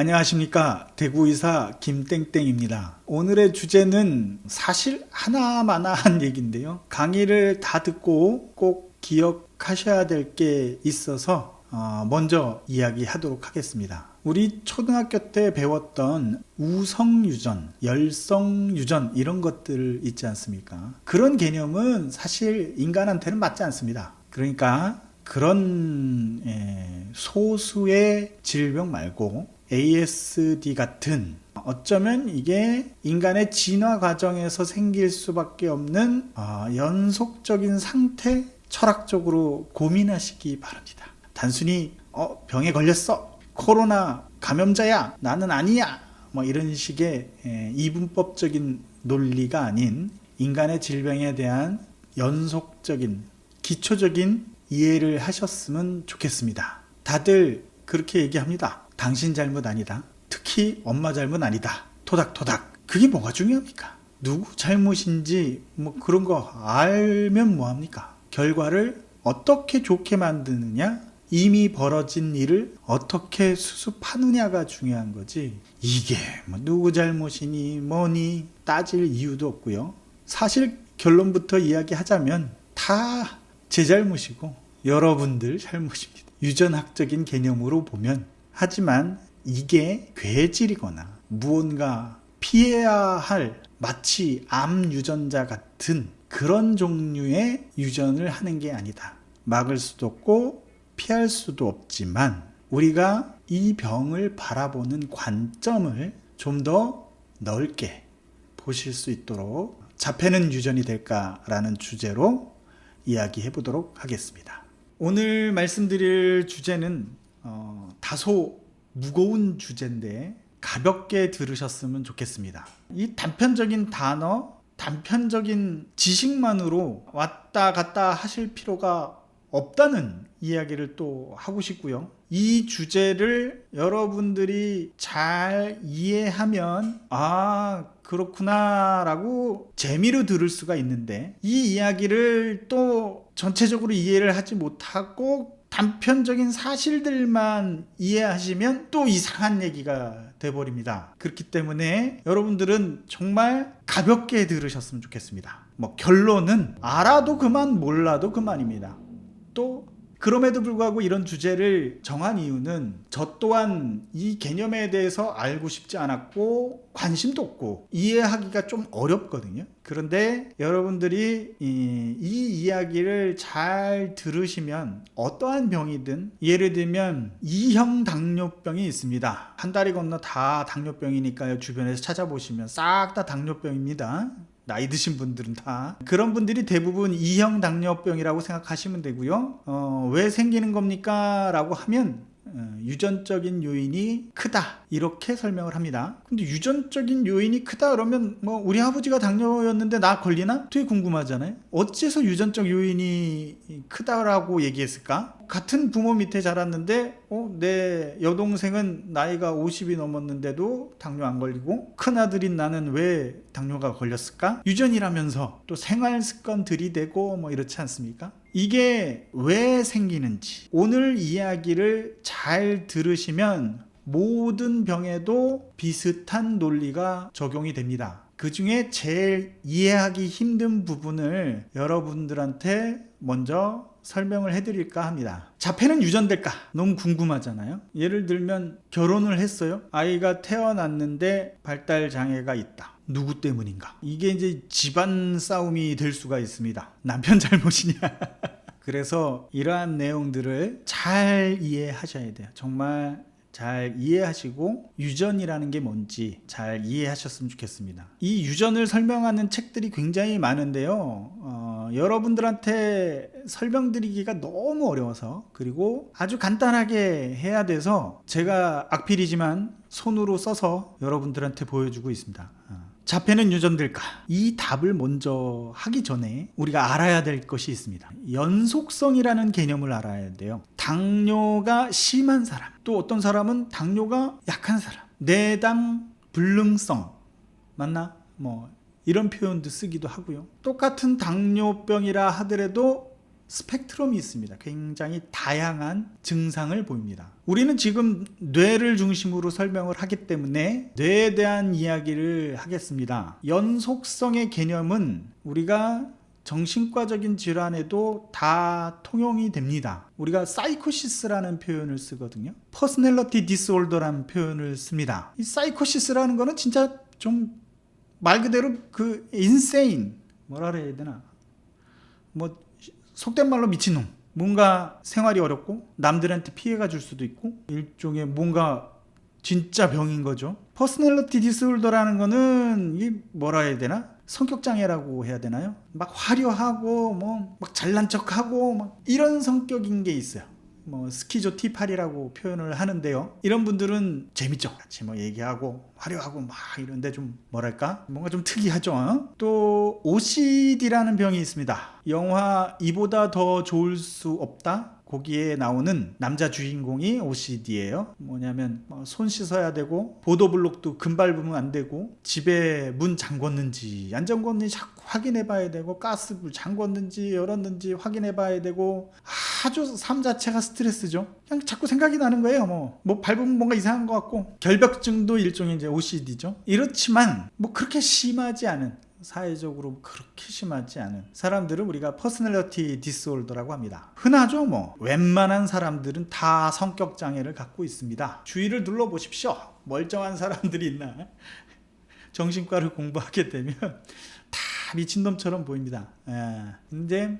안녕하십니까. 대구의사 김땡땡입니다. 오늘의 주제는 사실 하나마나한 얘기인데요. 강의를 다 듣고 꼭 기억하셔야 될 게 있어서 먼저 이야기하도록 하겠습니다. 우리 초등학교 때 배웠던 우성유전, 열성유전 이런 것들 있지 않습니까? 그런 개념은 사실 인간한테는 맞지 않습니다. 그러니까 그런 소수의 질병 말고 ASD 같은 어쩌면 이게 인간의 진화 과정에서 생길 수밖에 없는 연속적인 상태, 철학적으로 고민하시기 바랍니다. 단순히 병에 걸렸어, 코로나 감염자야, 나는 아니야, 이런 식의 이분법적인 논리가 아닌 인간의 질병에 대한 연속적인 기초적인 이해를 하셨으면 좋겠습니다. 다들 그렇게 얘기합니다. 당신 잘못 아니다. 특히 엄마 잘못 아니다. 토닥토닥. 그게 뭐가 중요합니까? 누구 잘못인지 그런 거 알면 뭐합니까? 결과를 어떻게 좋게 만드느냐, 이미 벌어진 일을 어떻게 수습하느냐가 중요한 거지. 이게 누구 잘못이니 뭐니 따질 이유도 없고요. 사실 결론부터 이야기하자면 다 제 잘못이고 여러분들 잘못입니다. 유전학적인 개념으로 보면. 하지만 이게 괴질이거나 무언가 피해야 할 마치 암 유전자 같은 그런 종류의 유전을 하는 게 아니다. 막을 수도 없고 피할 수도 없지만 우리가 이 병을 바라보는 관점을 좀 더 넓게 보실 수 있도록 자폐는 유전이 될까라는 주제로 이야기해 보도록 하겠습니다. 오늘 말씀드릴 주제는 다소 무거운 주제인데 가볍게 들으셨으면 좋겠습니다. 이 단편적인 단어, 단편적인 지식만으로 왔다 갔다 하실 필요가 없다는 이야기를 또 하고 싶고요. 이 주제를 여러분들이 잘 이해하면 그렇구나 라고 재미로 들을 수가 있는데, 이 이야기를 또 전체적으로 이해를 하지 못하고 단편적인 사실들만 이해하시면 또 이상한 얘기가 돼버립니다. 그렇기 때문에 여러분들은 정말 가볍게 들으셨으면 좋겠습니다. 결론은 알아도 그만, 몰라도 그만입니다. 또 그럼에도 불구하고 이런 주제를 정한 이유는 저 또한 이 개념에 대해서 알고 싶지 않았고 관심도 없고 이해하기가 좀 어렵거든요. 그런데 여러분들이 이 이야기를 잘 들으시면 어떠한 병이든, 예를 들면 2형 당뇨병이 있습니다. 한 다리 건너 다 당뇨병이니까요. 주변에서 찾아보시면 싹 다 당뇨병입니다. 나이 드신 분들은 다 그런 분들이 대부분 2형 당뇨병이라고 생각하시면 되고요. 왜 생기는 겁니까? 라고 하면 유전적인 요인이 크다 이렇게 설명을 합니다. 근데 유전적인 요인이 크다 그러면 우리 아버지가 당뇨였는데 나 걸리나? 되게 궁금하잖아요. 어째서 유전적 요인이 크다라고 얘기했을까? 같은 부모 밑에 자랐는데 내 여동생은 나이가 50이 넘었는데도 당뇨 안 걸리고 큰아들인 나는 왜 당뇨가 걸렸을까? 유전이라면서 또 생활습관 들이대고 이렇지 않습니까? 이게 왜 생기는지 오늘 이야기를 잘 들으시면 모든 병에도 비슷한 논리가 적용이 됩니다. 그 중에 제일 이해하기 힘든 부분을 여러분들한테 먼저 설명을 해드릴까 합니다. 자폐는 유전될까? 너무 궁금하잖아요. 예를 들면 결혼을 했어요. 아이가 태어났는데 발달 장애가 있다. 누구 때문인가? 이게 이제 집안 싸움이 될 수가 있습니다. 남편 잘못이냐? 그래서 이러한 내용들을 잘 이해하셔야 돼요. 정말 잘 이해하시고 유전이라는 게 뭔지 잘 이해하셨으면 좋겠습니다. 이 유전을 설명하는 책들이 굉장히 많은데요. 여러분들한테 설명드리기가 너무 어려워서, 그리고 아주 간단하게 해야 돼서 제가 악필이지만 손으로 써서 여러분들한테 보여주고 있습니다. 자폐는 유전될까? 이 답을 먼저 하기 전에 우리가 알아야 될 것이 있습니다. 연속성이라는 개념을 알아야 돼요. 당뇨가 심한 사람, 또 어떤 사람은 당뇨가 약한 사람, 내당 불능성, 맞나? 이런 표현도 쓰기도 하고요. 똑같은 당뇨병이라 하더라도 스펙트럼이 있습니다. 굉장히 다양한 증상을 보입니다. 우리는 지금 뇌를 중심으로 설명을 하기 때문에 뇌에 대한 이야기를 하겠습니다. 연속성의 개념은 우리가 정신과적인 질환에도 다 통용이 됩니다. 우리가 사이코시스라는 표현을 쓰거든요. 퍼스널리티 디스올더라는 표현을 씁니다. 이 사이코시스라는 거는 진짜 좀 말 그대로 그 인세인, 뭐라 그래야 되나, 뭐 속된 말로 미친놈. 뭔가 생활이 어렵고 남들한테 피해가 줄 수도 있고 일종의 뭔가 진짜 병인 거죠. 퍼스널리티 디스올더라는 거는 이 뭐라 해야 되나? 성격 장애라고 해야 되나요? 막 화려하고 뭐 막 잘난 척하고 막 이런 성격인 게 있어요. 뭐 스키조티팔이라고 표현을 하는데요. 이런 분들은 재밌죠. 같이 뭐 얘기하고 화려하고 막 이런데 좀 뭐랄까? 뭔가 좀 특이하죠. 또 OCD라는 병이 있습니다. 영화 이보다 더 좋을 수 없다. 거기에 나오는 남자 주인공이 OCD예요. 뭐냐면 손 씻어야 되고 보도블록도 금 밟으면 안 되고 집에 문 잠궜는지 안 잠궜는지 자꾸 확인해 봐야 되고 가스불 잠궜는지 열었는지 확인해 봐야 되고 아주 삶 자체가 스트레스죠. 그냥 자꾸 생각이 나는 거예요. 뭐 밟으면 뭔가 이상한 것 같고 결벽증도 일종의 이제 OCD죠. 이렇지만 뭐 그렇게 심하지 않은 사회적으로 그렇게 심하지 않은 사람들은 우리가 퍼스널리티 디스올더라고 합니다. 흔하죠. 뭐 웬만한 사람들은 다 성격 장애를 갖고 있습니다. 주위를 둘러보십시오. 멀쩡한 사람들이 있나? 정신과를 공부하게 되면 다 미친놈처럼 보입니다. 근데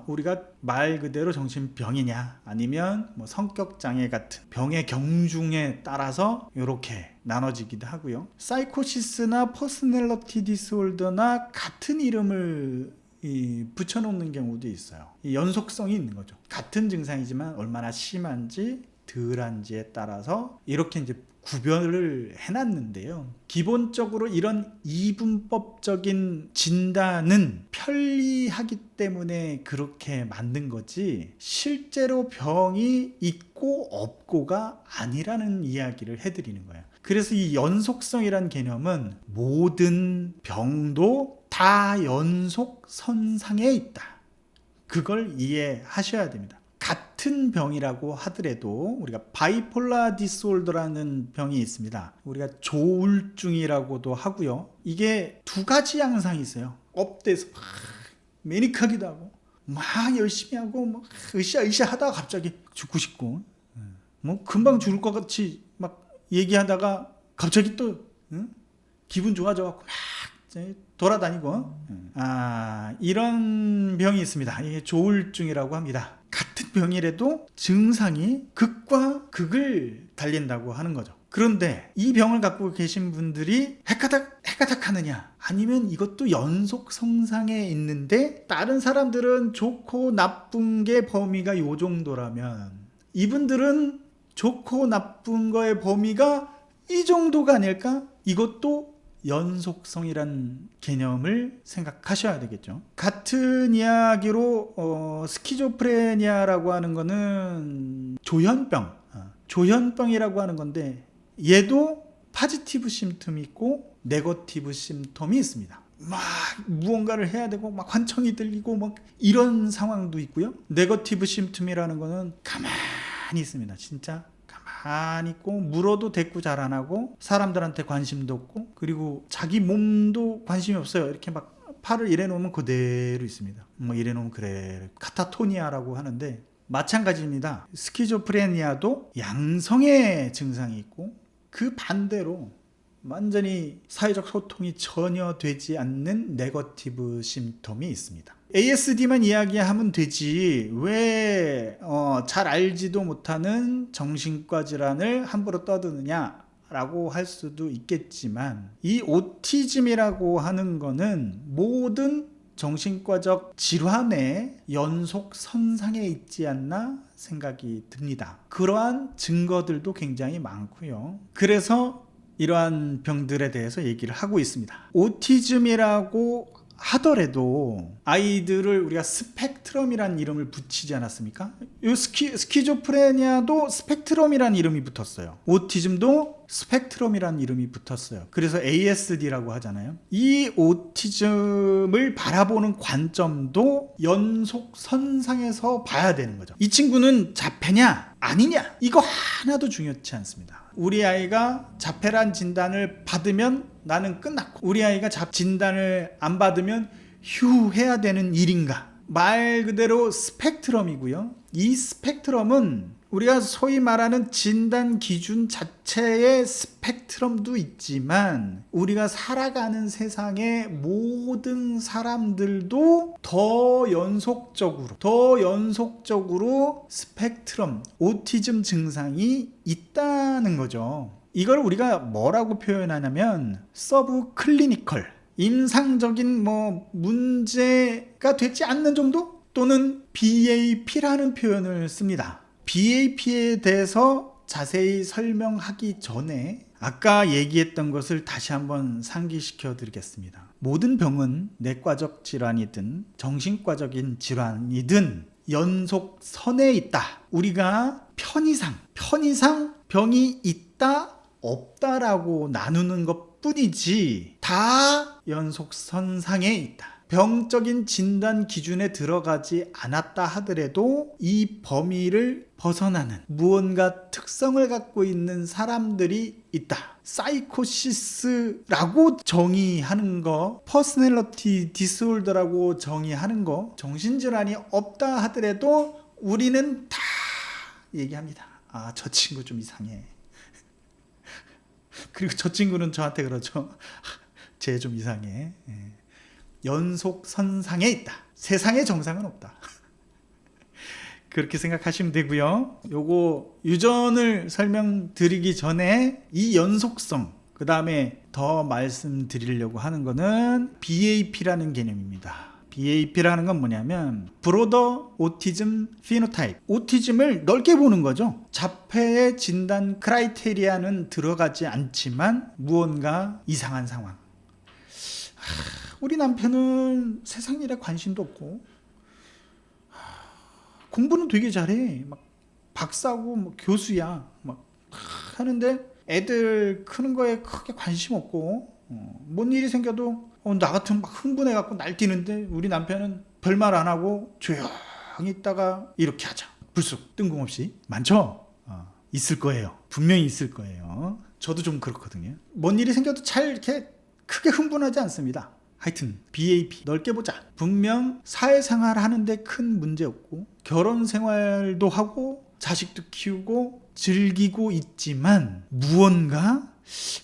우리가 말 그대로 정신병이냐 아니면 뭐 성격장애 같은 병의 경중에 따라서 이렇게 나눠지기도 하고요. 사이코시스나 퍼스널리티 디스올더나 같은 이름을 붙여놓는 경우도 있어요. 이 연속성이 있는 거죠. 같은 증상이지만 얼마나 심한지 덜한지에 따라서 이렇게 이제 구별을 해놨는데요. 기본적으로 이런 이분법적인 진단은 편리하기 때문에 그렇게 만든 거지 실제로 병이 있고 없고가 아니라는 이야기를 해드리는 거예요. 그래서 이 연속성이란 개념은 모든 병도 다 연속선상에 있다. 그걸 이해하셔야 됩니다. 같은 병이라고 하더라도 우리가 바이폴라 디스올더라는 병이 있습니다. 우리가 조울증이라고도 하고요. 이게 두 가지 양상이 있어요. 업돼서 막 매닉하기도 하고 막 열심히 하고 막 으쌰으쌰 하다가 갑자기 죽고 싶고 뭐 금방 죽을 것 같이 막 얘기하다가 갑자기 또 기분 좋아져갖고 막 돌아다니고 이런 병이 있습니다. 이게 조울증이라고 합니다. 같은 병이라도 증상이 극과 극을 달린다고 하는 거죠. 그런데 이 병을 갖고 계신 분들이 해까닥 하느냐 아니면 이것도 연속성상에 있는데 다른 사람들은 좋고 나쁜 게 범위가 요 정도라면 이분들은 좋고 나쁜 거의 범위가 이 정도가 아닐까? 이것도 연속성이란 개념을 생각하셔야 되겠죠. 같은 이야기로 스키조프레니아라고 하는 거는 조현병이라고 하는 건데 얘도 파지티브 심텀이 있고 네거티브 심텀이 있습니다. 막 무언가를 해야 되고 막 환청이 들리고 막 이런 상황도 있고요. 네거티브 심텀이라는 거는 가만히 있습니다. 진짜 가만히 있고 물어도 대꾸 잘 안 하고 사람들한테 관심도 없고 그리고 자기 몸도 관심이 없어요. 이렇게 막 팔을 이래 놓으면 그대로 있습니다. 뭐 이래 놓으면 그래 카타토니아라고 하는데 마찬가지입니다. 스키조프레니아도 양성의 증상이 있고 그 반대로 완전히 사회적 소통이 전혀 되지 않는 네거티브 심텀이 있습니다. ASD만 이야기하면 되지 왜 잘 알지도 못하는 정신과 질환을 함부로 떠드느냐 라고 할 수도 있겠지만 이 오티즘이라고 하는 거는 모든 정신과적 질환의 연속선상에 있지 않나 생각이 듭니다. 그러한 증거들도 굉장히 많고요. 그래서 이러한 병들에 대해서 얘기를 하고 있습니다. 오티즘이라고 하더라도 아이들을 우리가 스펙트럼이라는 이름을 붙이지 않았습니까? 이 스키조프레니아도 스펙트럼이라는 이름이 붙었어요. 오티즘도 스펙트럼이라는 이름이 붙었어요. 그래서 ASD라고 하잖아요. 이 오티즘을 바라보는 관점도 연속선상에서 봐야 되는 거죠. 이 친구는 자폐냐 아니냐 이거 하나도 중요치 않습니다. 우리 아이가 자폐란 진단을 받으면 나는 끝났고, 우리 아이가 진단을 안 받으면 휴 해야 되는 일인가? 말 그대로 스펙트럼이고요. 이 스펙트럼은 우리가 소위 말하는 진단 기준 자체의 스펙트럼도 있지만 우리가 살아가는 세상의 모든 사람들도 더 연속적으로 스펙트럼, 오티즘 증상이 있다는 거죠. 이걸 우리가 뭐라고 표현하냐면 서브 클리니컬, 임상적인 문제가 되지 않는 정도 또는 BAP라는 표현을 씁니다. BAP에 대해서 자세히 설명하기 전에 아까 얘기했던 것을 다시 한번 상기시켜 드리겠습니다. 모든 병은 내과적 질환이든 정신과적인 질환이든 연속선에 있다. 우리가 편의상 병이 있다 없다라고 나누는 것 뿐이지 다 연속선상에 있다. 병적인 진단 기준에 들어가지 않았다 하더라도 이 범위를 벗어나는 무언가 특성을 갖고 있는 사람들이 있다. 사이코시스라고 정의하는 거, 퍼스널리티 디스올더라고 정의하는 거, 정신질환이 없다 하더라도 우리는 다 얘기합니다. 아, 저 친구 좀 이상해. 그리고 저 친구는 저한테 그러죠. 쟤 좀 이상해. 연속선상에 있다. 세상에 정상은 없다. 그렇게 생각하시면 되고요. 요거 유전을 설명드리기 전에 이 연속성, 그 다음에 더 말씀드리려고 하는 거는 BAP라는 개념입니다. BAP라는 건 뭐냐면 브로더 오티즘 피노타입, 오티즘을 넓게 보는 거죠. 자폐의 진단 크라이테리아는 들어가지 않지만 무언가 이상한 상황. 우리 남편은 세상 일에 관심도 없고 공부는 되게 잘해. 막 박사고 교수야. 막 하는데 애들 크는 거에 크게 관심 없고 뭔 일이 생겨도 나 같으면 막 흥분해 갖고 날뛰는데 우리 남편은 별말 안 하고 조용히 있다가 이렇게 하자. 불쑥 뜬금없이. 많죠? 있을 거예요. 분명히 있을 거예요. 저도 좀 그렇거든요. 뭔 일이 생겨도 잘 이렇게 크게 흥분하지 않습니다. 하여튼 BAP 넓게 보자. 분명 사회생활 하는데 큰 문제 없고 결혼 생활도 하고 자식도 키우고 즐기고 있지만 무언가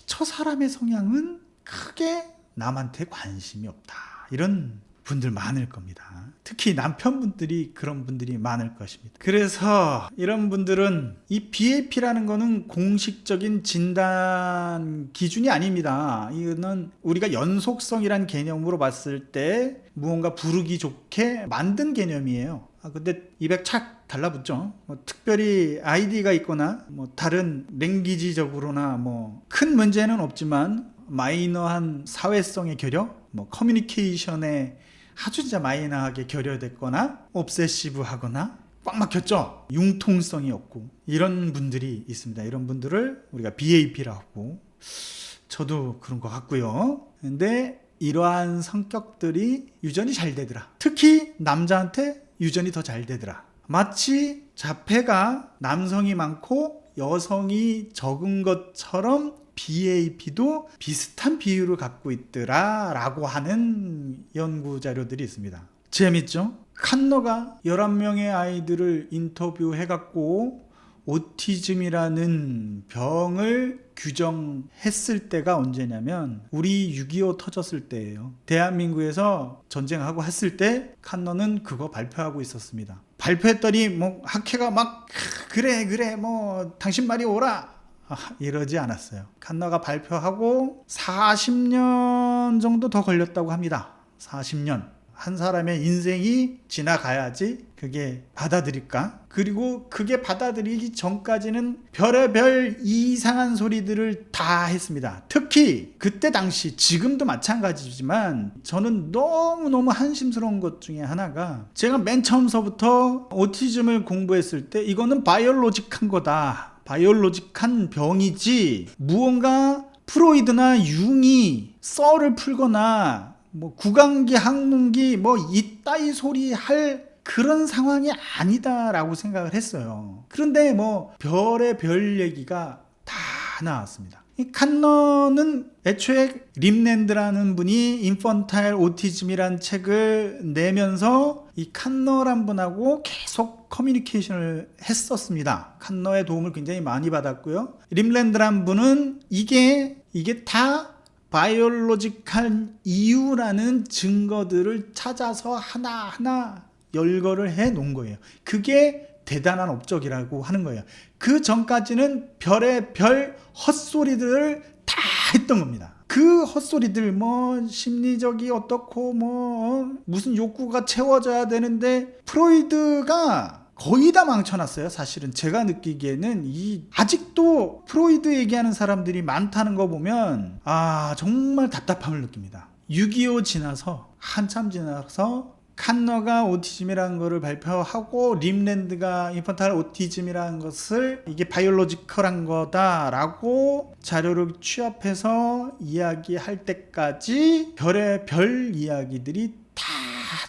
저 사람의 성향은 크게 남한테 관심이 없다. 이런 분들 많을 겁니다. 특히 남편분들이 그런 분들이 많을 것입니다. 그래서 이런 분들은 이 BAP라는 거는 공식적인 진단 기준이 아닙니다. 이거는 우리가 연속성이란 개념으로 봤을 때 무언가 부르기 좋게 만든 개념이에요. 근데 입에 착 달라붙죠. 특별히 아이디가 있거나 다른 랭귀지적으로나 큰 문제는 없지만 마이너한 사회성의 결여, 커뮤니케이션에 아주 진짜 마이너하게 결여됐거나 옵세시브하거나 꽉 막혔죠. 융통성이 없고 이런 분들이 있습니다. 이런 분들을 우리가 BAP라고 하고 저도 그런 것 같고요. 근데 이러한 성격들이 유전이 잘 되더라. 특히 남자한테 유전이 더 잘 되더라. 마치 자폐가 남성이 많고 여성이 적은 것처럼 BAP도 비슷한 비율을 갖고 있더라 라고 하는 연구 자료들이 있습니다. 재밌죠? 칸너가 11명의 아이들을 인터뷰해갖고 오티즘이라는 병을 규정했을 때가 언제냐면 우리 6.25 터졌을 때예요. 대한민국에서 전쟁하고 했을 때 칸너는 그거 발표하고 있었습니다. 발표했더니 학회가 막 그래 당신 말이 옳아 이러지 않았어요. 칸너가 발표하고 40년 정도 더 걸렸다고 합니다. 40년. 한 사람의 인생이 지나가야지 그게 받아들일까? 그리고 그게 받아들이기 전까지는 별의별 이상한 소리들을 다 했습니다. 특히 그때 당시, 지금도 마찬가지지만 저는 너무너무 한심스러운 것 중에 하나가, 제가 맨 처음서부터 오티즘을 공부했을 때 이거는 바이올로직한 거다, 바이올로직한 병이지 무언가 프로이드나 융이 썰을 풀거나 뭐 구강기, 항문기 뭐 이따위 소리 할 그런 상황이 아니다라고 생각을 했어요. 그런데 뭐 별의 별 얘기가 다 나왔습니다. 이 칸너는 애초에 림랜드라는 분이 인펀타일 오티즘이란 책을 내면서 이 칸너란 분하고 계속 커뮤니케이션을 했었습니다. 칸너의 도움을 굉장히 많이 받았고요. 림랜드란 분은 이게 다 바이올로직한 이유라는 증거들을 찾아서 하나하나 열거를 해 놓은 거예요. 그게 대단한 업적이라고 하는 거예요. 그 전까지는 별의 별 헛소리들을 다 했던 겁니다. 그 헛소리들, 뭐 심리적이 어떻고 뭐 무슨 욕구가 채워져야 되는데, 프로이드가 거의 다 망쳐놨어요. 사실은 제가 느끼기에는 아직도 프로이드 얘기하는 사람들이 많다는 거 보면 정말 답답함을 느낍니다. 6.25 지나서 한참 지나서 칸너가 오티즘이라는 것을 발표하고 림랜드가 인펀타일 오티즘이라는 것을 이게 바이올로지컬한 거다라고 자료를 취합해서 이야기할 때까지 별의 별 이야기들이 다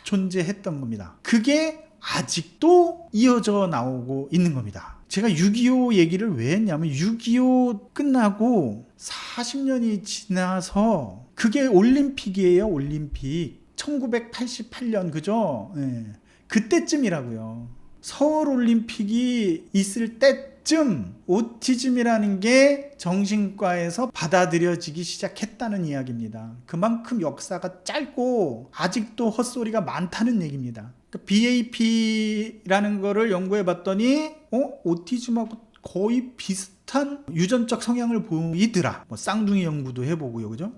존재했던 겁니다. 그게 아직도 이어져 나오고 있는 겁니다. 제가 6.25 얘기를 왜 했냐면 6.25 끝나고 40년이 지나서 그게 올림픽이에요. 올림픽 1988년 그죠? 네. 그때쯤이라고요. 서울올림픽이 있을 때쯤 오티즘이라는 게 정신과에서 받아들여지기 시작했다는 이야기입니다. 그만큼 역사가 짧고 아직도 헛소리가 많다는 얘기입니다. BAP라는 거를 연구해 봤더니 오티즘하고 거의 비슷한 유전적 성향을 보이더라. 뭐 쌍둥이 연구도 해보고요, 그죠?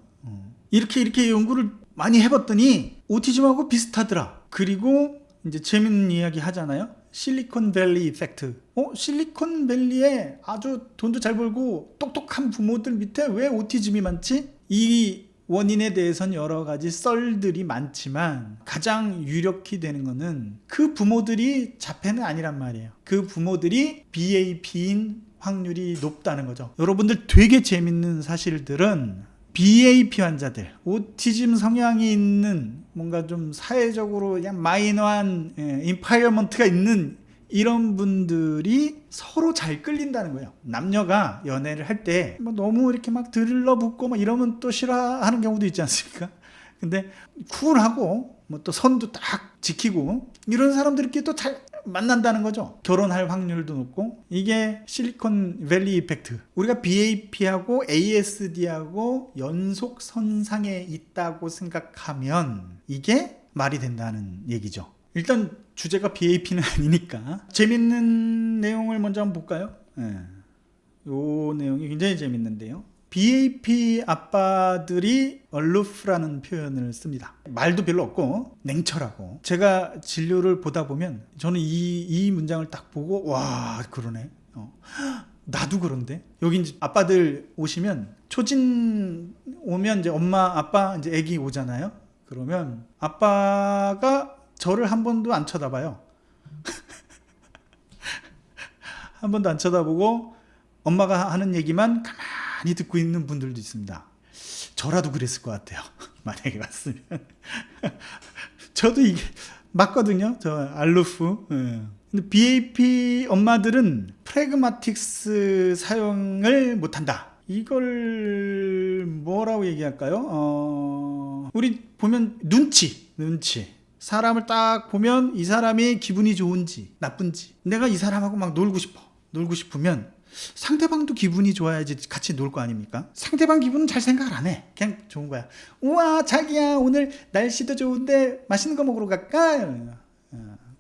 이렇게 연구를 많이 해봤더니 오티즘하고 비슷하더라. 그리고 이제 재밌는 이야기 하잖아요. 실리콘밸리 이펙트. 실리콘밸리에 아주 돈도 잘 벌고 똑똑한 부모들 밑에 왜 오티즘이 많지? 이 원인에 대해서는 여러 가지 썰들이 많지만 가장 유력히 되는 거는 그 부모들이 자폐는 아니란 말이에요. 그 부모들이 BAP인 확률이 높다는 거죠. 여러분들 되게 재밌는 사실들은 BAP 환자들, 오티즘 성향이 있는 뭔가 좀 사회적으로 그냥 마이너한 인파이어먼트가 있는 이런 분들이 서로 잘 끌린다는 거예요. 남녀가 연애를 할 때 뭐 너무 이렇게 막 들러붙고 막 이러면 또 싫어하는 경우도 있지 않습니까? 근데 쿨하고 뭐 또 선도 딱 지키고 이런 사람들끼리 또 잘 만난다는 거죠. 결혼할 확률도 높고. 이게 실리콘밸리 이펙트. 우리가 BAP하고 ASD하고 연속선상에 있다고 생각하면 이게 말이 된다는 얘기죠. 일단 주제가 BAP는 아니니까 재밌는 내용을 먼저 한번 볼까요? 이 내용이 굉장히 재밌는데요. BAP 아빠들이 alooф라는 표현을 씁니다. 말도 별로 없고 냉철하고. 제가 진료를 보다 보면 저는 이 문장을 딱 보고 와 그러네. 나도 그런데. 여기 이제 아빠들 오시면 초진 오면 이제 엄마 아빠 이제 아기 오잖아요. 그러면 아빠가 저를 한 번도 안 쳐다봐요. 한 번도 안 쳐다보고 엄마가 하는 얘기만 가만히 듣고 있는 분들도 있습니다. 저라도 그랬을 것 같아요. 만약에 왔으면. 저도 이게 맞거든요. 저 알루프. 근데 BAP 엄마들은 프래그마틱스 사용을 못한다. 이걸 뭐라고 얘기할까요? 우리 보면 눈치. 사람을 딱 보면 이 사람이 기분이 좋은지 나쁜지, 내가 이 사람하고 막 놀고 싶으면 상대방도 기분이 좋아야지 같이 놀 거 아닙니까? 상대방 기분은 잘 생각을 안 해. 그냥 좋은 거야. 우와 자기야 오늘 날씨도 좋은데 맛있는 거 먹으러 갈까?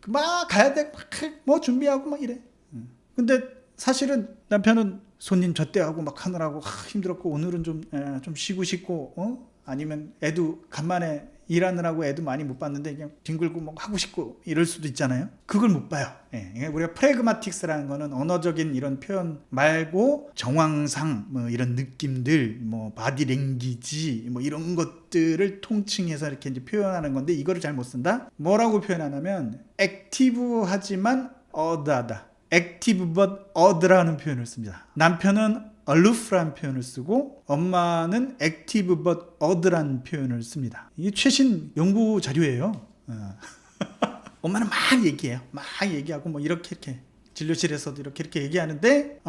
막 가야 돼. 뭐 준비하고 막 이래. 근데 사실은 남편은 손님 접대하고 막 하느라고 힘들었고 오늘은 좀 쉬고 싶고 아니면 애도 간만에 일하느라고 애도 많이 못 봤는데 그냥 뒹굴고 뭐 하고 싶고 이럴 수도 있잖아요. 그걸 못 봐요. 예, 우리가 프래그마틱스라는 거는 언어적인 이런 표현 말고 정황상 뭐 이런 느낌들, 뭐 바디 랭귀지 뭐 이런 것들을 통칭해서 이렇게 이제 표현하는 건데 이거를 잘 못 쓴다. 뭐라고 표현하냐면 액티브하지만 어드하다. active but odd라는 표현을 씁니다. 남편은 aloof라는 표현을 쓰고 엄마는 active but odd라는 표현을 씁니다. 이게 최신 연구 자료예요. 엄마는 막 얘기해요. 막 얘기하고 뭐 이렇게 진료실에서도 이렇게 얘기하는데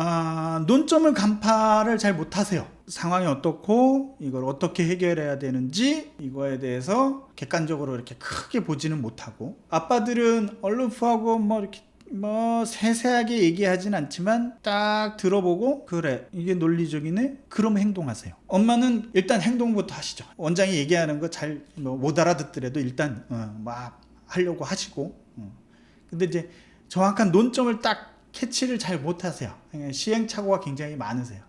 논점을 간파를 잘 못하세요. 상황이 어떻고 이걸 어떻게 해결해야 되는지 이거에 대해서 객관적으로 이렇게 크게 보지는 못하고 아빠들은 aloo프하고 뭐 이렇게 뭐 세세하게 얘기하진 않지만 딱 들어보고 그래 이게 논리적이네 그럼 행동하세요. 엄마는 일단 행동부터 하시죠. 원장이 얘기하는 거 잘 못 알아듣더라도 일단 막 하려고 하시고 근데 이제 정확한 논점을 딱 캐치를 잘 못하세요. 시행착오가 굉장히 많으세요.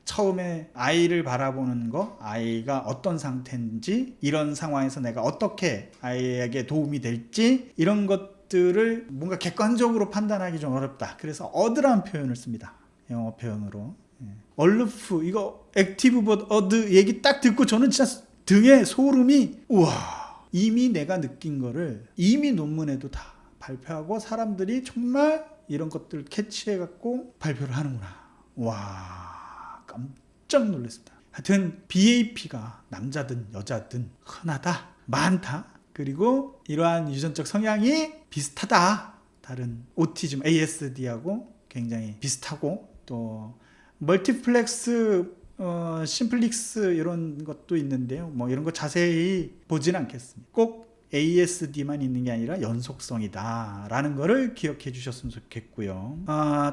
처음에 아이를 바라보는 거, 아이가 어떤 상태인지, 이런 상황에서 내가 어떻게 아이에게 도움이 될지 이런 것들을 뭔가 객관적으로 판단하기 좀 어렵다. 그래서 어드라는 표현을 씁니다. 영어 표현으로. 얼루프 이거 액티브 봇 어드 얘기 딱 듣고 저는 진짜 등에 소름이 우와 이미 내가 느낀 거를 이미 논문에도 다 발표하고 사람들이 정말 이런 것들 캐치해갖고 발표를 하는구나. 와 깜짝 놀랐습니다. 하여튼 BAP가 남자든 여자든 흔하다 많다. 그리고 이러한 유전적 성향이 비슷하다. 다른 오티즘 ASD하고 굉장히 비슷하고 또 멀티플렉스 심플릭스 이런 것도 있는데요. 뭐 이런 거 자세히 보진 않겠습니다. 꼭 ASD만 있는 게 아니라 연속성이다 라는 거를 기억해 주셨으면 좋겠고요.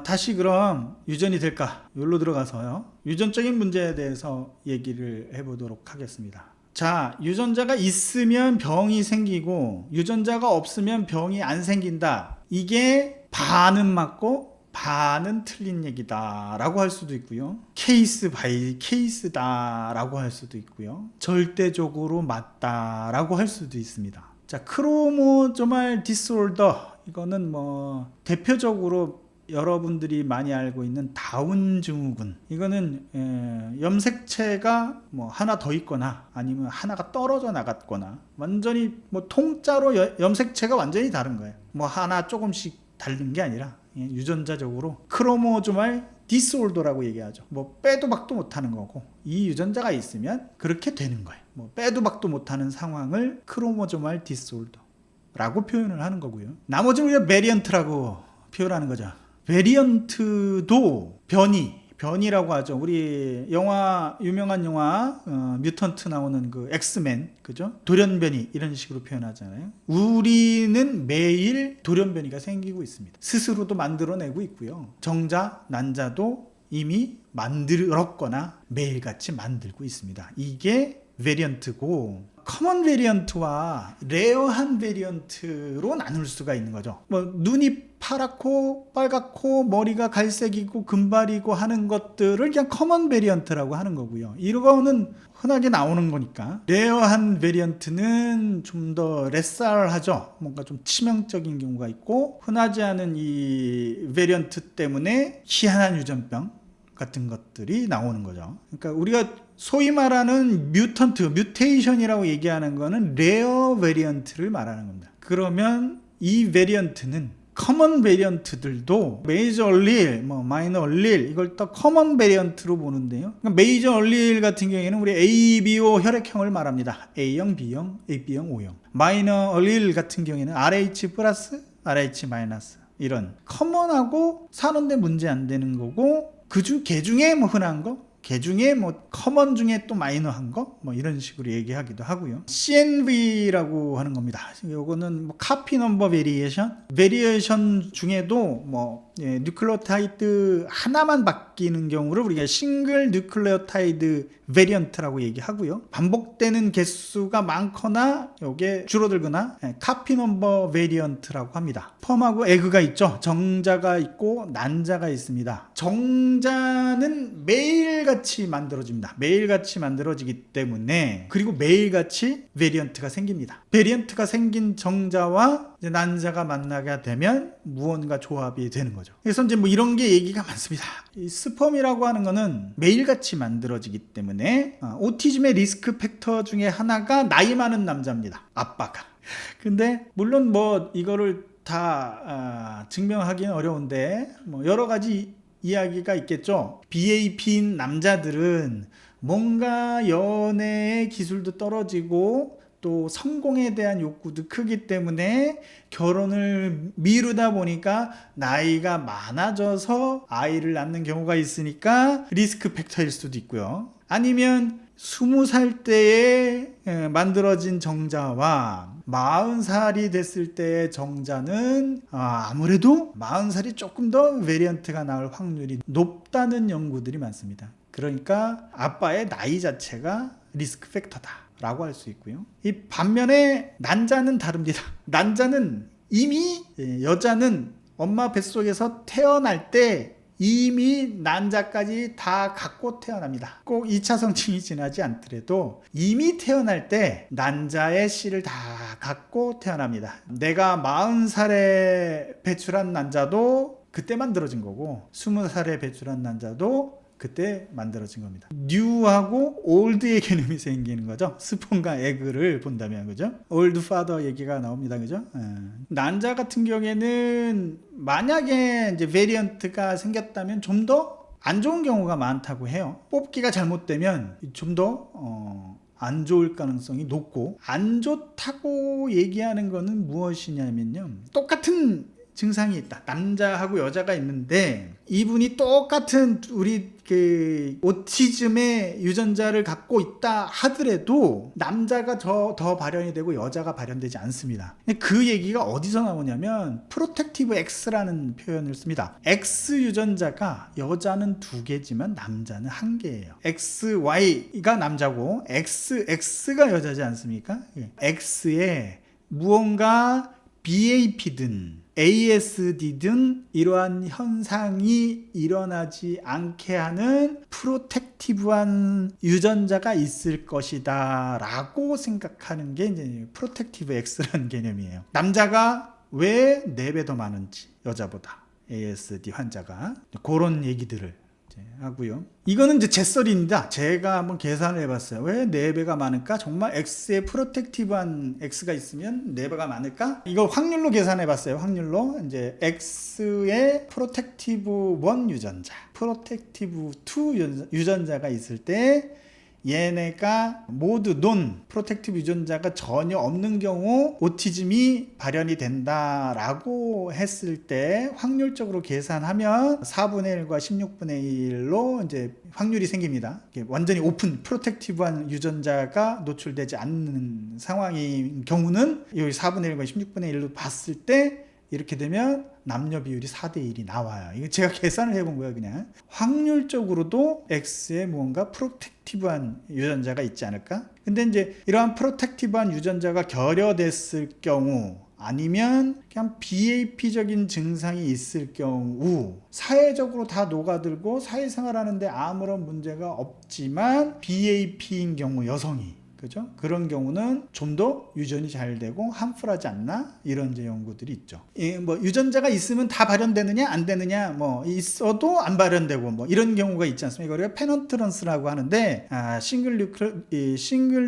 다시 그럼 유전이 될까? 여기로 들어가서요. 유전적인 문제에 대해서 얘기를 해보도록 하겠습니다. 자, 유전자가 있으면 병이 생기고 유전자가 없으면 병이 안 생긴다. 이게 반은 맞고 반은 틀린 얘기다 라고 할 수도 있고요. 케이스 바이 케이스다 라고 할 수도 있고요. 절대적으로 맞다 라고 할 수도 있습니다. 자, 크로모조말 디스올더 이거는 뭐 대표적으로 여러분들이 많이 알고 있는 다운 증후군. 이거는 염색체가 뭐 하나 더 있거나 아니면 하나가 떨어져 나갔거나 완전히 뭐 통짜로 염색체가 완전히 다른 거예요. 뭐 하나 조금씩 다른 게 아니라 유전자적으로 크로모조말 디스올더라고 얘기하죠. 뭐 빼도 박도 못하는 거고 이 유전자가 있으면 그렇게 되는 거예요. 뭐 빼도 박도 못하는 상황을 크로모조말 디스올더라고 표현을 하는 거고요. 나머지는 우리가 베리언트라고 표현하는 거죠. 베리언트도 변이라고 하죠. 우리 영화 유명한 영화 뮤턴트 나오는 그 엑스맨 그죠? 돌연변이 이런 식으로 표현하잖아요. 우리는 매일 돌연변이가 생기고 있습니다. 스스로도 만들어내고 있고요. 정자 난자도 이미 만들었거나 매일같이 만들고 있습니다. 이게 베리언트고 커먼 베리언트와 레어한 베리언트로 나눌 수가 있는 거죠. 뭐 눈이 파랗고 빨갛고 머리가 갈색이고 금발이고 하는 것들을 그냥 커먼 베리언트라고 하는 거고요. 이거는 흔하게 나오는 거니까. 레어한 베리언트는 좀 더 레살하죠. 뭔가 좀 치명적인 경우가 있고 흔하지 않은 이 베리언트 때문에 희한한 유전병 같은 것들이 나오는 거죠. 그러니까 우리가 소위 말하는 뮤테이션이라고 얘기하는 거는 레어 베리언트를 말하는 겁니다. 그러면 이 베리언트는 커먼 베리언트들도 메이저 얼릴, 뭐 마이너 얼릴 이걸 또 커먼 베리언트로 보는데요. 그러니까 메이저 얼릴 같은 경우에는 우리 ABO 혈액형을 말합니다. A형, B형, AB형, O형. 마이너 얼릴 같은 경우에는 RH 플러스, RH 마이너스 이런 커먼하고 사는데 문제 안 되는 거고 개 중에 뭐 흔한 거, 개 중에 뭐 커먼 중에 또 마이너한 거, 뭐 이런 식으로 얘기하기도 하고요. CNV라고 하는 겁니다. 요거는 뭐 카피 넘버 베리에이션 중에도 뭐 뉴클레오타이드 하나만 바뀌는 경우를 우리가 싱글 뉴클레오타이드 베리언트라고 얘기하고요. 반복되는 개수가 많거나 이게 줄어들거나 카피 넘버 베리언트라고 합니다. 펌하고 에그가 있죠. 정자가 있고 난자가 있습니다. 정자는 매일같이 만들어집니다. 매일같이 만들어지기 때문에, 그리고 매일같이 베리언트가 생깁니다. 베리언트가 생긴 정자와 이제 난자가 만나게 되면 무언가 조합이 되는 거죠. 그래서 이제 뭐 이런 게 얘기가 많습니다. 이 스펌이라고 하는 거는 매일같이 만들어지기 때문에 오티즘의 리스크 팩터 중에 하나가 나이 많은 남자입니다. 아빠가. 근데 물론 뭐 이거를 다 증명하기는 어려운데 뭐 여러 가지 이야기가 있겠죠. BAP인 남자들은 뭔가 연애의 기술도 떨어지고 또 성공에 대한 욕구도 크기 때문에 결혼을 미루다 보니까 나이가 많아져서 아이를 낳는 경우가 있으니까 리스크 팩터일 수도 있고요. 아니면 20살 때에 만들어진 정자와 40살이 됐을 때의 정자는 아무래도 40살이 조금 더 베리언트가 나올 확률이 높다는 연구들이 많습니다. 그러니까 아빠의 나이 자체가 리스크 팩터다 라고 할 수 있고요. 이 반면에 난자는 다릅니다. 난자는 이미, 여자는 엄마 뱃속에서 태어날 때 이미 난자까지 다 갖고 태어납니다. 꼭 2차 성징이 지나지 않더라도 이미 태어날 때 난자의 씨를 다 갖고 태어납니다. 내가 40살에 배출한 난자도 그때 만들어진 거고 20살에 배출한 난자도 그때 만들어진 겁니다. 뉴하고 올드의 개념이 생기는 거죠. 스폰과 에그를 본다면, 그죠? 올드 파더 얘기가 나옵니다, 그죠? 난자 같은 경우에는 만약에 이제 베리언트가 생겼다면 좀 더 안 좋은 경우가 많다고 해요. 뽑기가 잘못되면 좀 더 안 좋을 가능성이 높고, 안 좋다고 얘기하는 거는 무엇이냐면요, 똑같은 증상이 있다. 남자하고 여자가 있는데 이분이 똑같은 우리 그 오티즘의 유전자를 갖고 있다 하더라도 남자가 더 발현이 되고 여자가 발현되지 않습니다. 그 얘기가 어디서 나오냐면 프로텍티브 X라는 표현을 씁니다. X 유전자가 여자는 2개지만 남자는 1개예요. XY가 남자고 XX가 여자지 않습니까? X에 무언가 BAP든 ASD든 이러한 현상이 일어나지 않게 하는 프로텍티브한 유전자가 있을 것이다 라고 생각하는 게 이제 프로텍티브 X라는 개념이에요. 남자가 왜 4배 더 많은지, 여자보다 ASD 환자가, 그런 얘기들을 하고요. 이거는 이제 제 썰입니다. 제가 한번 계산을 해봤어요. 왜 4배가 많을까? 정말 X에 프로텍티브한 X가 있으면 4배가 많을까? 이거 확률로 계산해봤어요. 확률로 이제 X에 프로텍티브 1 유전자, 프로텍티브 2 유전자가 있을 때 얘네가 모두 프로텍티브 유전자가 전혀 없는 경우 오티즘이 발현이 된다라고 했을 때 확률적으로 계산하면 4분의 1과 16분의 1로 이제 확률이 생깁니다. 완전히 오픈 프로텍티브한 유전자가 노출되지 않는 상황인 경우는 여기 4분의 1과 16분의 1로 봤을 때 이렇게 되면 남녀 비율이 4대1이 나와요. 이거 제가 계산을 해본 거예요. 그냥 확률적으로도 X에 무언가 프로텍티브한 유전자가 있지 않을까? 근데 이제 이러한 프로텍티브한 유전자가 결여됐을 경우, 아니면 그냥 BAP적인 증상이 있을 경우, 사회적으로 다 녹아들고 사회생활하는데 아무런 문제가 없지만 BAP인 경우, 여성이, 그죠? 그런 경우는 좀 더 유전이 잘 되고 함풀하지 않나? 이런 이제 연구들이 있죠. 뭐 유전자가 있으면 다 발현되느냐 안 되느냐, 뭐 있어도 안 발현되고 뭐 이런 경우가 있지 않습니까? 우리가 페넌트런스라고 하는데 싱글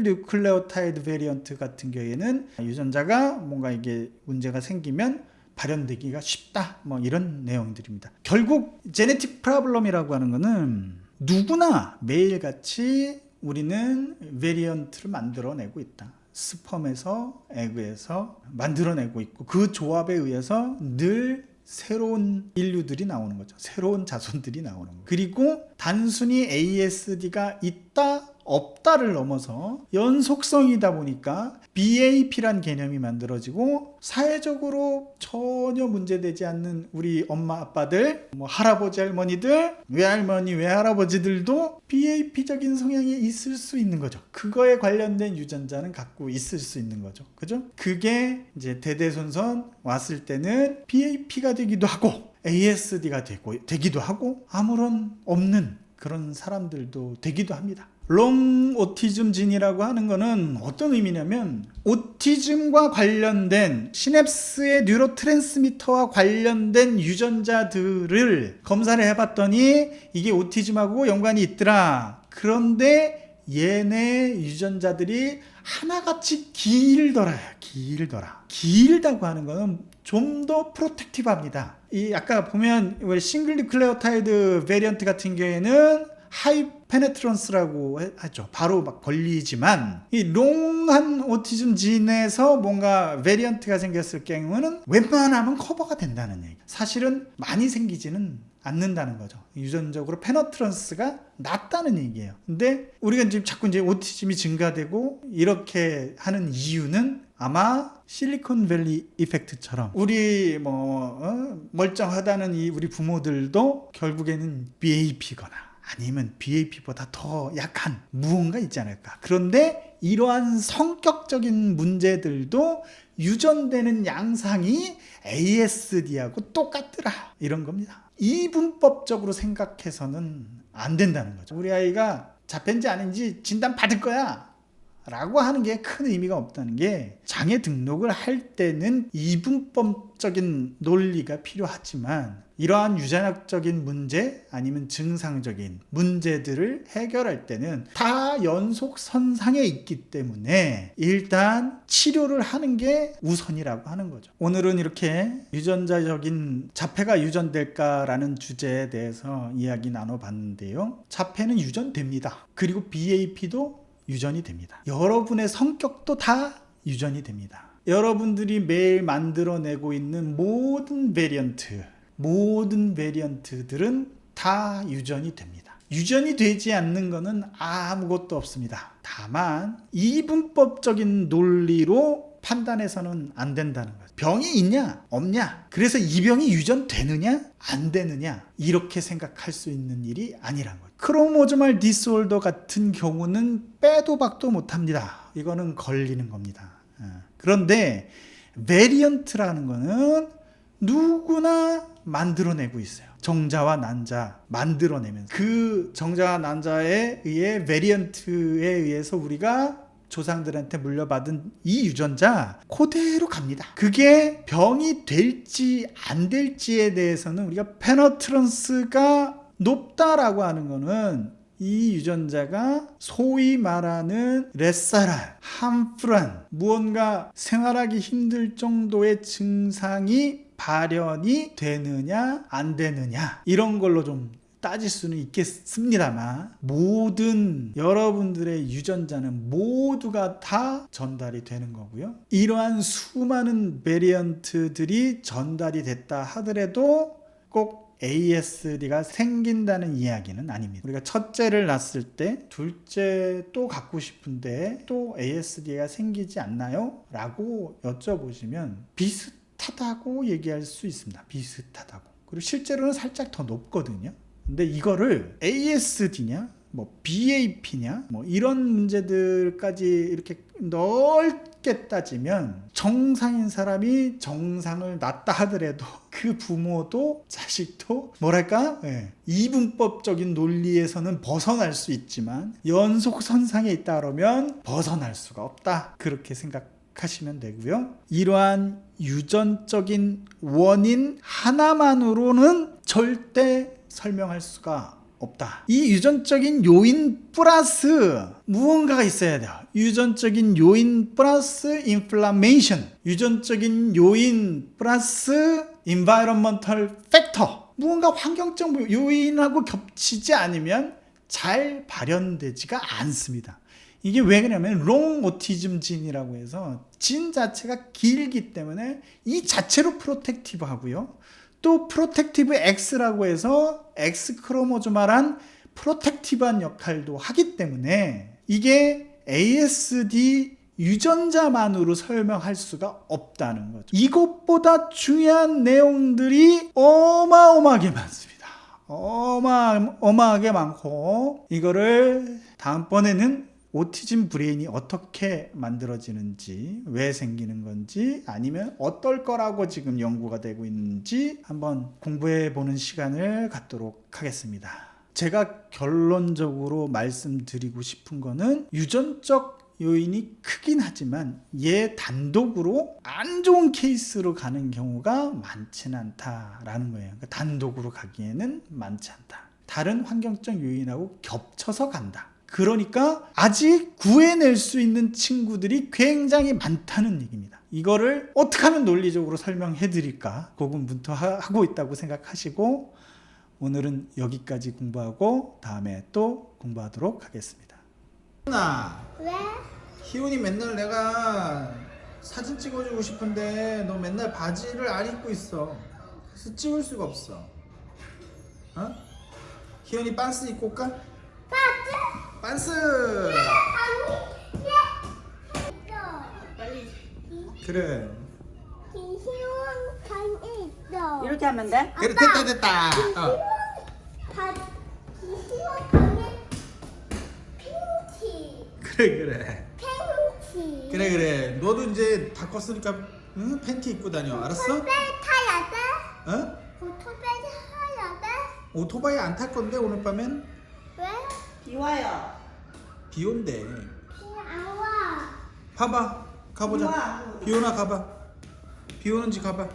뉴클레오타이드 베리언트 같은 경우에는 유전자가 뭔가 이게 문제가 생기면 발현되기가 쉽다, 뭐 이런 내용들입니다. 결국 제네틱 프로블럼이라고 하는 거는 누구나 매일같이 우리는 베리언트를 만들어내고 있다. 스펌에서, 에그에서 만들어내고 있고, 그 조합에 의해서 늘 새로운 인류들이 나오는 거죠. 새로운 자손들이 나오는 거죠. 그리고 단순히 ASD가 있다 없다를 넘어서 연속성이다 보니까 BAP란 개념이 만들어지고 사회적으로 전혀 문제되지 않는 우리 엄마 아빠들, 할아버지 할머니들, 외할머니 외할아버지들도 BAP적인 성향이 있을 수 있는 거죠. 그거에 관련된 유전자는 갖고 있을 수 있는 거죠. 그죠? 그게 이제 대대손손 왔을 때는 BAP가 되기도 하고 ASD가 되기도 하고 아무런 없는 그런 사람들도 되기도 합니다. 롱 오티즘 진이라고 하는 거는 어떤 의미냐면 오티즘과 관련된 시냅스의 뉴로트랜스미터와 관련된 유전자들을 검사를 해봤더니 이게 오티즘하고 연관이 있더라. 그런데 얘네 유전자들이 하나같이 길더라. 길다고 하는 거는 좀 더 프로텍티브합니다. 이 아까 보면 싱글 뉴클레오타이드 베리언트 같은 경우에는 하이 페네트런스라고 하죠. 바로 막 걸리지만 이 롱한 오티즘 진에서 뭔가 베리언트가 생겼을 경우는 웬만하면 커버가 된다는 얘기. 사실은 많이 생기지는 않는다는 거죠. 유전적으로 페네트런스가 낮다는 얘기예요. 근데 우리가 지금 자꾸 이제 오티즘이 증가되고 이렇게 하는 이유는 아마 실리콘밸리 이펙트처럼 우리 멀쩡하다는 이 우리 부모들도 결국에는 BAP거나 아니면 BAP보다 더 약한 무언가 있지 않을까. 그런데 이러한 성격적인 문제들도 유전되는 양상이 ASD하고 똑같더라. 이런 겁니다. 이분법적으로 생각해서는 안 된다는 거죠. 우리 아이가 자폐인지 아닌지 진단 받을 거야 라고 하는 게 큰 의미가 없다는 게 장애 등록을 할 때는 이분법적인 논리가 필요하지만 이러한 유전학적인 문제 아니면 증상적인 문제들을 해결할 때는 다 연속선상에 있기 때문에 일단 치료를 하는 게 우선이라고 하는 거죠. 오늘은 이렇게 유전자적인 자폐가 유전될까라는 주제에 대해서 이야기 나눠봤는데요. 자폐는 유전됩니다. 그리고 BAP도 유전이 됩니다. 여러분의 성격도 다 유전이 됩니다. 여러분들이 매일 만들어내고 있는 모든 베리언트들은 다 유전이 됩니다. 유전이 되지 않는 것은 아무것도 없습니다. 다만 이분법적인 논리로 판단해서는 안 된다는 거죠. 병이 있냐 없냐, 그래서 이 병이 유전되느냐 안 되느냐 이렇게 생각할 수 있는 일이 아니란 거죠. 크로모조말 디스올더 같은 경우는 빼도 박도 못합니다. 이거는 걸리는 겁니다. 그런데 베리언트라는 거는 누구나 만들어내고 있어요. 정자와 난자 만들어내면서 그 정자와 난자에 의해 베리언트에 의해서 우리가 조상들한테 물려받은 이 유전자 그대로 갑니다. 그게 병이 될지 안 될지에 대해서는 우리가 페너트런스가 높다라고 하는 거는 이 유전자가 소위 말하는 레사랄, 함프란 무언가 생활하기 힘들 정도의 증상이 발현이 되느냐 안 되느냐 이런 걸로 좀 따질 수는 있겠습니다만 모든 여러분들의 유전자는 모두가 다 전달이 되는 거고요. 이러한 수많은 베리언트들이 전달이 됐다 하더라도 꼭 ASD가 생긴다는 이야기는 아닙니다. 우리가 첫째를 낳았을 때 둘째 또 갖고 싶은데 또 ASD가 생기지 않나요? 라고 여쭤보시면 비슷하다고 얘기할 수 있습니다. 비슷하다고. 그리고 실제로는 살짝 더 높거든요. 근데 이거를 ASD냐 BAP냐 이런 문제들까지 이렇게 넓게 따지면 정상인 사람이 정상을 낳았다 하더라도 그 부모도 자식도 이분법적인 논리에서는 벗어날 수 있지만 연속선상에 있다 그러면 벗어날 수가 없다. 그렇게 생각하시면 되고요. 이러한 유전적인 원인 하나만으로는 절대 설명할 수가 없다. 이 유전적인 요인 플러스 무언가가 있어야 돼요. 유전적인 요인 플러스 인플라메이션, 유전적인 요인 플러스 environmental factor, 무언가 환경적 요인하고 겹치지 않으면 잘 발현되지가 않습니다. 이게 왜 그러냐면 롱 오티즘 진이라고 해서 진 자체가 길기 때문에 이 자체로 프로텍티브 하고요. 또 프로텍티브 X라고 해서 X 크로모조말한 프로텍티브한 역할도 하기 때문에 이게 ASD 유전자만으로 설명할 수가 없다는 거죠. 이것보다 중요한 내용들이 어마어마하게 많습니다. 어마어마하게 많고, 이거를 다음번에는 오티즘 브레인이 어떻게 만들어지는지, 왜 생기는 건지, 아니면 어떨 거라고 지금 연구가 되고 있는지 한번 공부해 보는 시간을 갖도록 하겠습니다. 제가 결론적으로 말씀드리고 싶은 거는, 유전적 요인이 크긴 하지만 얘 단독으로 안 좋은 케이스로 가는 경우가 많지는 않다라는 거예요. 그러니까 단독으로 가기에는 많지 않다. 다른 환경적 요인하고 겹쳐서 간다. 그러니까 아직 구해낼 수 있는 친구들이 굉장히 많다는 얘기입니다. 이거를 어떻게 하면 논리적으로 설명해 드릴까 고군분투 하고 있다고 생각하시고, 오늘은 여기까지 공부하고 다음에 또 공부하도록 하겠습니다. 왜? 희훈이 맨날 내가 사진 찍어주고 싶은데 너 맨날 바지를 안 입고 있어. 그래서 찍을 수가 없어. 어? 희훈이 빤스 입고 올까? 빤스! 빨리 그래. 희원 방에 있어. 이렇게 하면 돼? 그래, 됐다. 희원 방에 팬티. 그래. 팬티. 그래. 너도 이제 다 컸으니까 응? 팬티 입고 다녀. 알았어? 오토바이 타야 돼? 어? 오토바이 타야 돼? 오토바이 안 탈 건데 오늘 밤엔? 왜? 비 와요. 비 온대. 그냥 안 와. 봐봐. 가보자. 우와. 비오나 가봐. 비 오는지 가봐.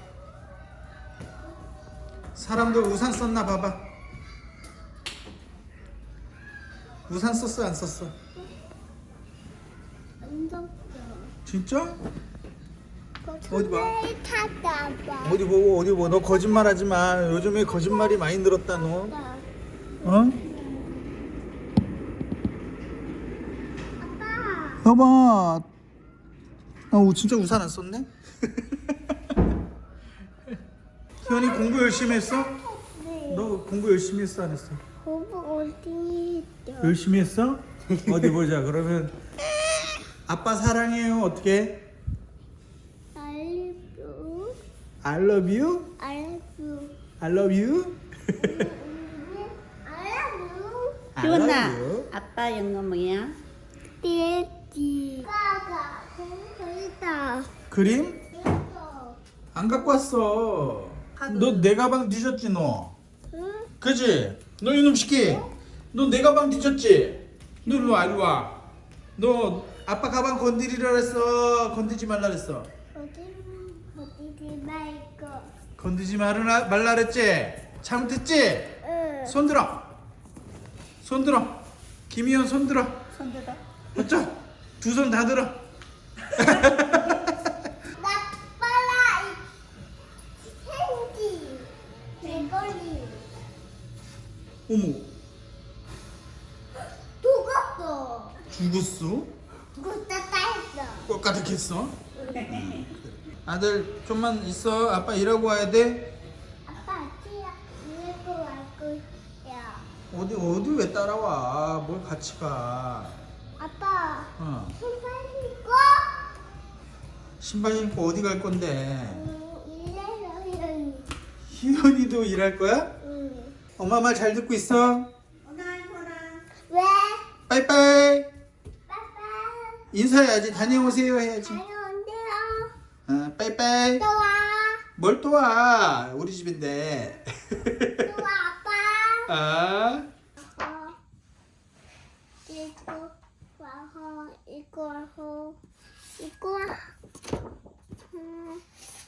사람들 우산 썼나 봐봐. 우산 썼어 안 썼어? 안 덥어. 진짜? 어디 봐. 오토바이 타다 봐. 어디 보고 너 거짓말하지 마. 요즘에 거짓말이 많이 늘었다 너. 어? 아빠. 여봐. 진짜 우산 안 썼네? 희연이 공부 열심히 했어? 네. 너 공부 열심히 했어 안 했어? 공부 어디 있어? 열심히 했어? 어디 보자. 그러면 아빠 사랑해요. 어떻게? I love you. I love you. I love you. I love you. I love you. I 희원아, love you. 아빠 영어 뭐야? 돼지. 아빠가 공부했다. 그림? 이거. 안 갖고 왔어. 너 내 가방 뒤졌지 너. 응? 그지? 너 이놈 새끼. 너 내 가방 뒤졌지? 너 일로 와, 일로 와. 너 아빠 가방 건드리라 그랬어. 건드지 말라 그랬어. 어디 말고. 건드지 말라 그랬지? 잘못했지? 응. 손 들어. 손 들어. 김희연 손 들어. 손 들어. 어쩌? 두 손 다 들어. 나 빨라. 캔디. 대거리. 어머, 죽었어. 죽었어? 죽었다 했어. 꼭 가득했어? 아들 좀만 있어. 아빠 일하고 와야 돼. 아빠 아치야 이거 갈 거야. 어디 왜 따라와? 뭘 같이 가? 아빠 신발 신고. 신발 신고 어디 갈 건데? 이래요. 희연이도 일할 거야? 응. 엄마 말 잘 듣고 있어. 왜? 빠이빠이. 빠빠. 인사해야지. 다녀오세요 해야지. 다녀온대요. 빠이빠이. 또 와. 뭘 또 와? 우리 집인데. 또 와 아빠. 아.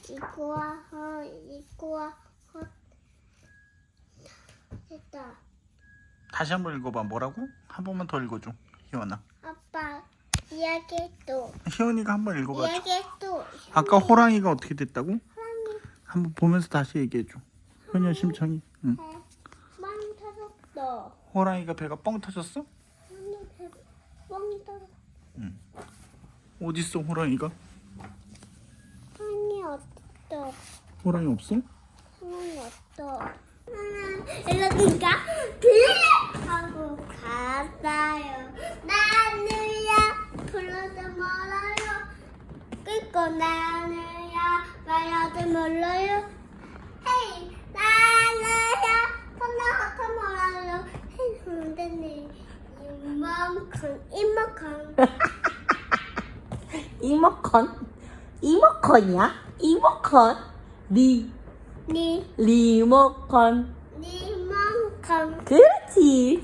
이거 와호. 이거 와호. 됐다. 다시 한번 읽어봐. 뭐라고? 한 번만 더 읽어줘. 희연아. 아빠 이야기 또. 희연이가 한 번 읽어봐. 이야기 또. 아까 호랑이가 어떻게 됐다고? 사람이 한번 보면서 다시 얘기해줘. 효녀 심청이. 응. 빵 터졌어. 호랑이가 배가 뻥 터졌어? 빵 터졌어. 어디 있어 호랑이가? 빵이 없어. 호랑이 없어? 빵이 없어. 이러니까 빌 하고 갔어요. 나는 나는야 말하지 몰라요. 헤이 나는야 터나가 말아요. 헤이 근데네 이만큼 이모컨? 이모컨이야? 이모컨? 니 리모컨. 니만큼 그렇지.